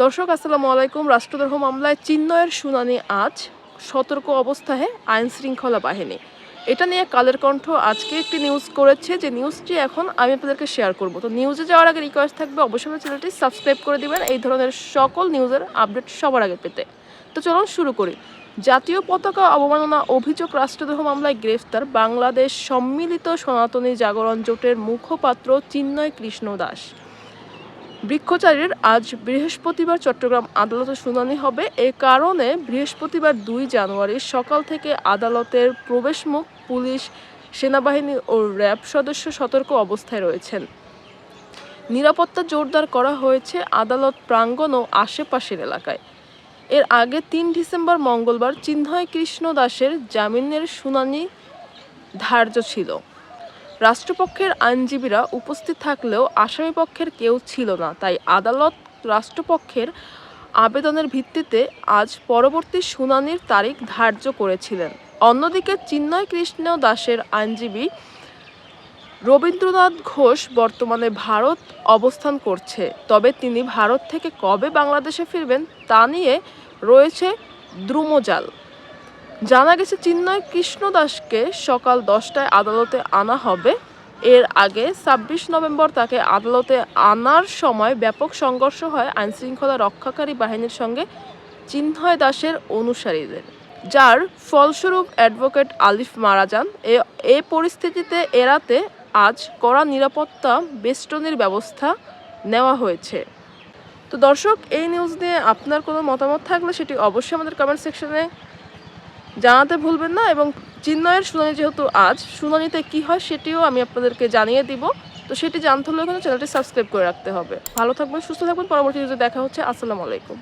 দর্শক আসসালামু আলাইকুম। রাষ্ট্রদ্রোহ মামলায় চিন্ময়ের শুনানি আজ। সতর্ক অবস্থায় আইন শৃঙ্খলা বাহিনী। এটা নিয়ে কালের কণ্ঠ আজকে একটি নিউজ করেছে, যে নিউজটি এখন আমি আপনাদেরকে শেয়ার করব। তো নিউজে যাওয়ার আগে রিকোয়েস্ট থাকবে অবশ্যই চ্যানেলটি সাবস্ক্রাইব করে দিবেন এই ধরনের সকল নিউজের আপডেট সবার আগে পেতে। তো চলুন শুরু করি। জাতীয় পতাকা অবমাননা অভিযোগ রাষ্ট্রদ্রোহ মামলায় গ্রেফতার বাংলাদেশ সম্মিলিত সনাতনী জাগরণ জোটের মুখপাত্র চিন্ময় কৃষ্ণ দাস। বৃক্ষচারীর আজ বৃহস্পতিবার চট্টগ্রাম আদালতে শুনানি হবে। এ কারণে বৃহস্পতিবার 2 জানুয়ারি সকাল থেকে আদালতের প্রবেশমুখ পুলিশ, সেনাবাহিনী ও র্যাব সদস্য সতর্ক অবস্থায় রয়েছেন। নিরাপত্তা জোরদার করা হয়েছে আদালত প্রাঙ্গণ ও আশেপাশের এলাকায়। এর আগে 3 ডিসেম্বর মঙ্গলবার চিন্ময় কৃষ্ণ দাসের জামিনের শুনানি ধার্য ছিল। রাষ্ট্রপক্ষের আইনজীবীরা উপস্থিত থাকলেও আসামিপক্ষের কেউ ছিল না, তাই আদালত রাষ্ট্রপক্ষের আবেদনের ভিত্তিতে আজ পরবর্তী শুনানির তারিখ ধার্য করেছিলেন। অন্যদিকে চিন্ময় কৃষ্ণ দাসের আইনজীবী রবীন্দ্রনাথ ঘোষ বর্তমানে ভারত অবস্থান করছে, তবে তিনি ভারত থেকে কবে বাংলাদেশে ফিরবেন তা নিয়ে রয়েছে দ্রুমজাল। জানা গেছে চিন্ময় কৃষ্ণ দাসকে সকাল 10টায় আদালতে আনা হবে। এর আগে 26 নভেম্বর তাকে আদালতে আনার সময় ব্যাপক সংঘর্ষ হয় আইনশৃঙ্খলা রক্ষাকারী বাহিনীর সঙ্গে চিন্ময় দাসের অনুসারীদের, যার ফলস্বরূপ অ্যাডভোকেট আলিফ মারা যান। এ পরিস্থিতিতে এড়াতে আজ কড়া নিরাপত্তা বেষ্টনীর ব্যবস্থা নেওয়া হয়েছে। তো দর্শক, এই নিউজ নিয়ে আপনার কোনো মতামত থাকলে সেটি অবশ্যই আমাদের কমেন্ট সেকশনে জানাতে ভুলবেন না, এবং চিন্ময়ের শুনানি যেহেতু আজ, শুনানিতে কি হয় সেটিও আমি আপনাদেরকে জানিয়ে দিব। তো সেটি জানতে হলে কিন্তু চ্যানেলটি সাবস্ক্রাইব করে রাখতে হবে। ভালো থাকবেন, সুস্থ থাকবেন। পরবর্তী ভিডিওতে দেখা হচ্ছে। আসসালামু আলাইকুম।